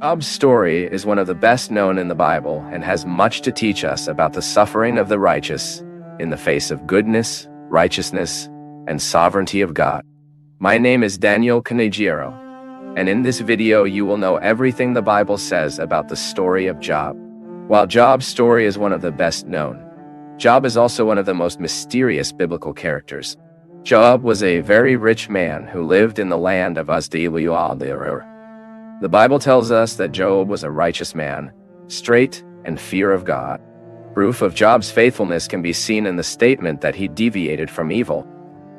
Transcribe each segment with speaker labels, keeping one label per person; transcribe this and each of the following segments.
Speaker 1: Job's story is one of the best known in the Bible and has much to teach us about the suffering of the righteous in the face of goodness, righteousness, and sovereignty of God. My name is Daniel Canegiro, and in this video you will know everything the Bible says about the story of Job. While Job's story is one of the best known, Job is also one of the most mysterious biblical characters. Job was a very rich man who lived in the land of Uz. The Bible tells us that Job was a righteous man, straight and fear of God. Proof of Job's faithfulness can be seen in the statement that he deviated from evil.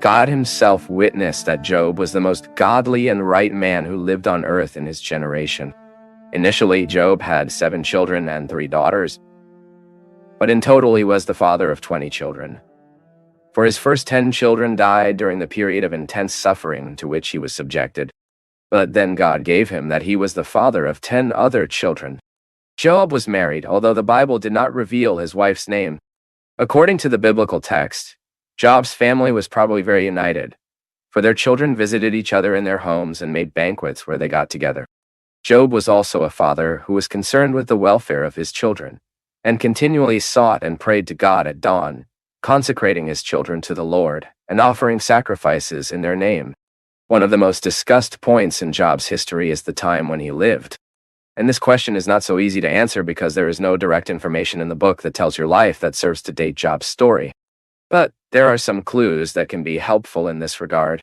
Speaker 1: God himself witnessed that Job was the most godly and right man who lived on earth in his generation. Initially, Job had 7 children and 3 daughters, but in total he was the father of 20 children. For his first 10 children died during the period of intense suffering to which he was subjected. But then God gave him that he was the father of 10 other children. Job was married, although the Bible did not reveal his wife's name. According to the biblical text, Job's family was probably very united, for their children visited each other in their homes and made banquets where they got together. Job was also a father who was concerned with the welfare of his children, and continually sought and prayed to God at dawn, consecrating his children to the Lord and offering sacrifices in their name. One of the most discussed points in Job's history is the time when he lived. And this question is not so easy to answer because there is no direct information in the book that tells your life that serves to date Job's story. But there are some clues that can be helpful in this regard.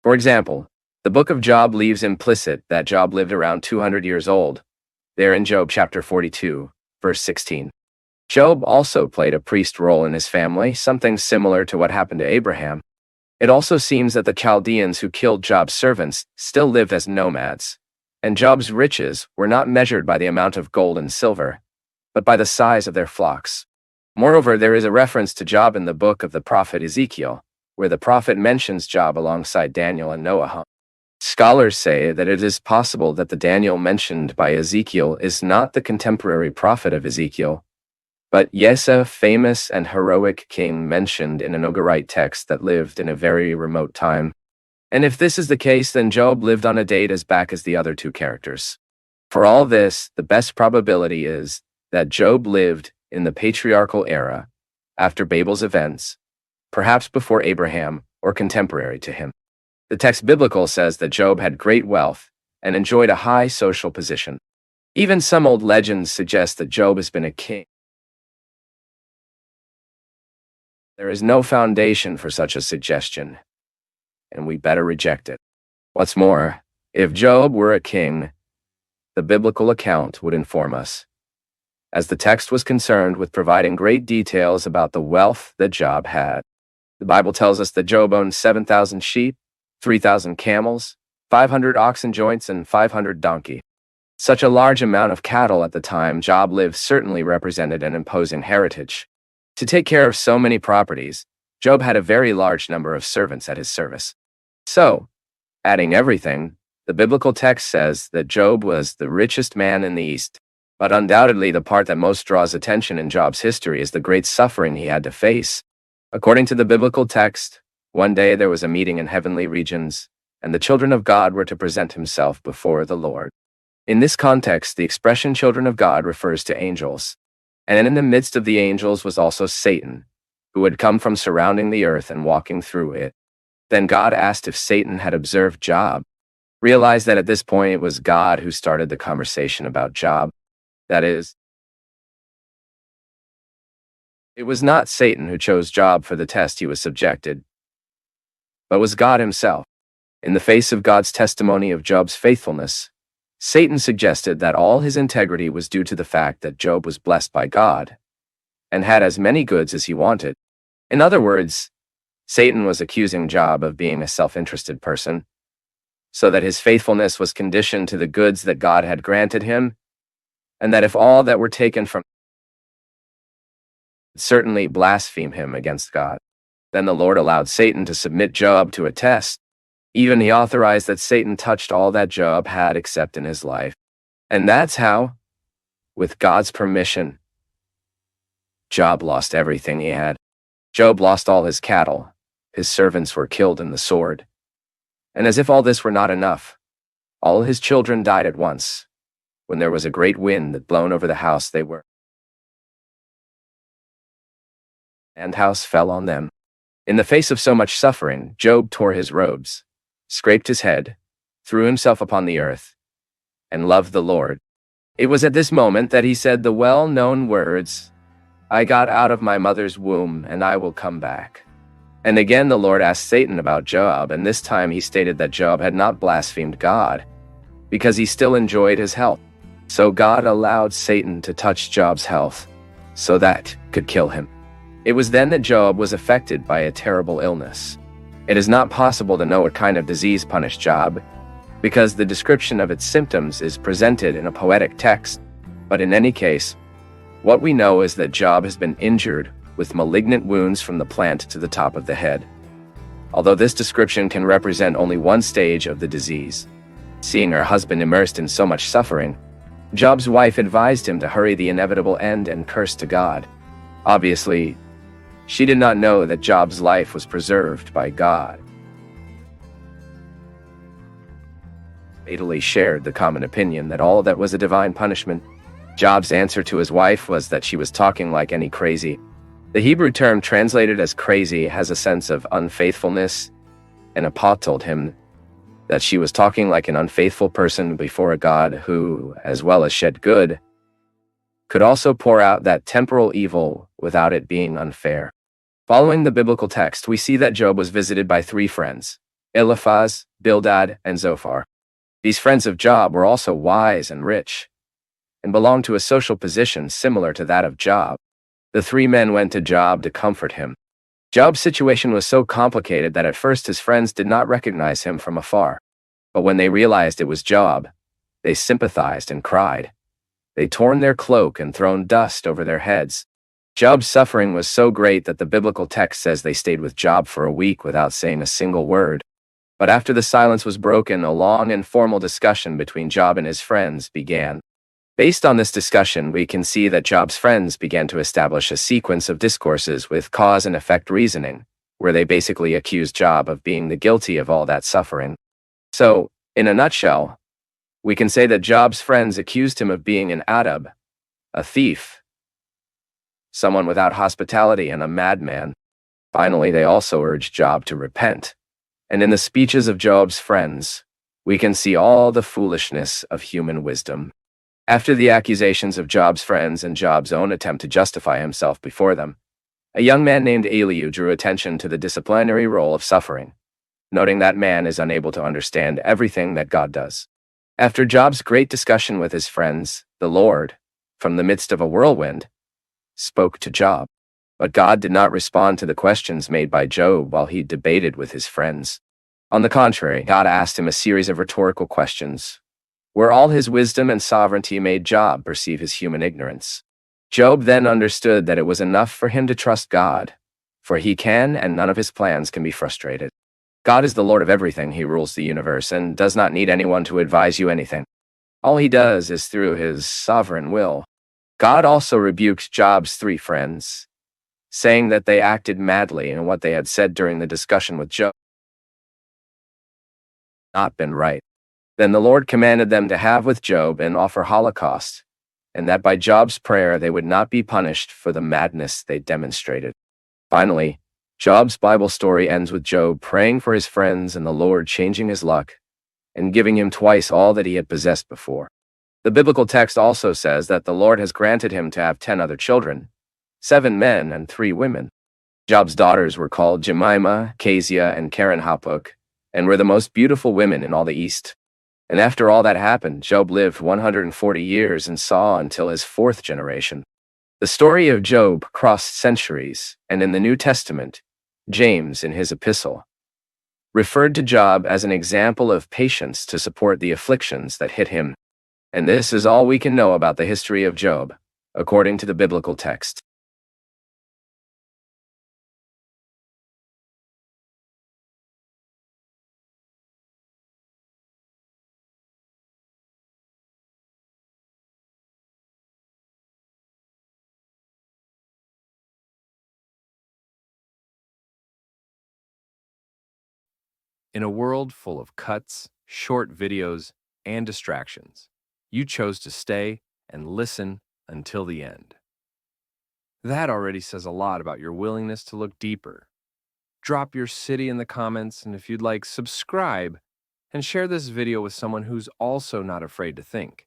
Speaker 1: For example, the book of Job leaves implicit that Job lived around 200 years old, there in Job chapter 42, verse 16. Job also played a priest role in his family, something similar to what happened to Abraham. It also seems that the Chaldeans who killed Job's servants still lived as nomads, and Job's riches were not measured by the amount of gold and silver, but by the size of their flocks. Moreover, there is a reference to Job in the book of the prophet Ezekiel, where the prophet mentions Job alongside Daniel and Noah. Scholars say that it is possible that the Daniel mentioned by Ezekiel is not the contemporary prophet of Ezekiel, but yes, a famous and heroic king mentioned in an Ugarite text that lived in a very remote time. And if this is the case, then Job lived on a date as back as the other 2 characters. For all this, the best probability is that Job lived in the patriarchal era, after Babel's events, perhaps before Abraham or contemporary to him. The text biblical says that Job had great wealth and enjoyed a high social position. Even some old legends suggest that Job has been a king. There is no foundation for such a suggestion, and we better reject it. What's more, if Job were a king, the biblical account would inform us, as the text was concerned with providing great details about the wealth that Job had. The Bible tells us that Job owned 7,000 sheep, 3,000 camels, 500 oxen joints, and 500 donkey. Such a large amount of cattle at the time Job lived certainly represented an imposing heritage. To take care of so many properties, Job had a very large number of servants at his service. So, adding everything, the biblical text says that Job was the richest man in the East. But undoubtedly, the part that most draws attention in Job's history is the great suffering he had to face. According to the biblical text, one day there was a meeting in heavenly regions, and the children of God were to present himself before the Lord. In this context, the expression children of God refers to angels. And in the midst of the angels was also Satan, who had come from surrounding the earth and walking through it. Then God asked if Satan had observed Job. Realize that at this point it was God who started the conversation about Job. That is, it was not Satan who chose Job for the test he was subjected, but was God himself. In the face of God's testimony of Job's faithfulness, Satan suggested that all his integrity was due to the fact that Job was blessed by God and had as many goods as he wanted. In other words, Satan was accusing Job of being a self-interested person, so that his faithfulness was conditioned to the goods that God had granted him, and that if all that were taken from certainly blaspheme him against God. Then the Lord allowed Satan to submit Job to a test. Even he authorized that Satan touched all that Job had except in his life. And that's how, with God's permission, Job lost everything he had. Job lost all his cattle. His servants were killed in the sword. And as if all this were not enough, all his children died at once, when there was a great wind that blown over the house they were, and house fell on them. In the face of so much suffering, Job tore his robes, scraped his head, threw himself upon the earth, and loved the Lord. It was at this moment that he said the well-known words, "I got out of my mother's womb, and I will come back." And again the Lord asked Satan about Job, and this time he stated that Job had not blasphemed God, because he still enjoyed his health. So God allowed Satan to touch Job's health, so that could kill him. It was then that Job was affected by a terrible illness. It is not possible to know what kind of disease punished Job, because the description of its symptoms is presented in a poetic text. But in any case, what we know is that Job has been injured with malignant wounds from the plant to the top of the head. Although this description can represent only one stage of the disease, seeing her husband immersed in so much suffering, Job's wife advised him to hurry the inevitable end and curse to God. Obviously, she did not know that Job's life was preserved by God. Fatally shared the common opinion that all that was a divine punishment. Job's answer to his wife was that she was talking like any crazy. The Hebrew term translated as crazy has a sense of unfaithfulness, and Apah told him that she was talking like an unfaithful person before a God who, as well as shed good, could also pour out that temporal evil without it being unfair. Following the biblical text, we see that Job was visited by 3 friends, Eliphaz, Bildad, and Zophar. These friends of Job were also wise and rich, and belonged to a social position similar to that of Job. The 3 men went to Job to comfort him. Job's situation was so complicated that at first his friends did not recognize him from afar. But when they realized it was Job, they sympathized and cried. They torn their cloak and thrown dust over their heads. Job's suffering was so great that the biblical text says they stayed with Job for a week without saying a single word. But after the silence was broken, a long and formal discussion between Job and his friends began. Based on this discussion, we can see that Job's friends began to establish a sequence of discourses with cause and effect reasoning, where they basically accused Job of being the guilty of all that suffering. So, in a nutshell, we can say that Job's friends accused him of being an Adab, a thief, someone without hospitality, and a madman. Finally, they also urged Job to repent. And in the speeches of Job's friends, we can see all the foolishness of human wisdom. After the accusations of Job's friends and Job's own attempt to justify himself before them, a young man named Elihu drew attention to the disciplinary role of suffering, noting that man is unable to understand everything that God does. After Job's great discussion with his friends, the Lord, from the midst of a whirlwind, spoke to Job. But God did not respond to the questions made by Job while he debated with his friends. On the contrary, God asked him a series of rhetorical questions, where all his wisdom and sovereignty made Job perceive his human ignorance. Job then understood that it was enough for him to trust God, for he can and none of his plans can be frustrated. God is the Lord of everything. He rules the universe and does not need anyone to advise you anything. All he does is through his sovereign will. God also rebuked Job's 3 friends, saying that they acted madly in what they had said during the discussion with Job not been right. Then the Lord commanded them to have with Job and offer holocaust, and that by Job's prayer they would not be punished for the madness they demonstrated. Finally, Job's Bible story ends with Job praying for his friends and the Lord changing his luck and giving him twice all that he had possessed before. The biblical text also says that the Lord has granted him to have 10 other children, 7 men and 3 women. Job's daughters were called Jemimah, Kezia, and Karen Hapuk, and were the most beautiful women in all the East. And after all that happened, Job lived 140 years and saw until his 4th generation. The story of Job crossed centuries, and in the New Testament, James, in his epistle, referred to Job as an example of patience to support the afflictions that hit him. And this is all we can know about the history of Job, according to the biblical text.
Speaker 2: In a world full of cuts, short videos, and distractions,
Speaker 1: You chose to stay and listen until the end. That already says a lot about your willingness to look deeper. Drop your city in the comments, and if you'd like, subscribe and share this video with someone who's also not afraid to think.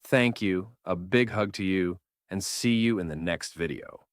Speaker 1: Thank you, a big hug to you, and see you in the next video.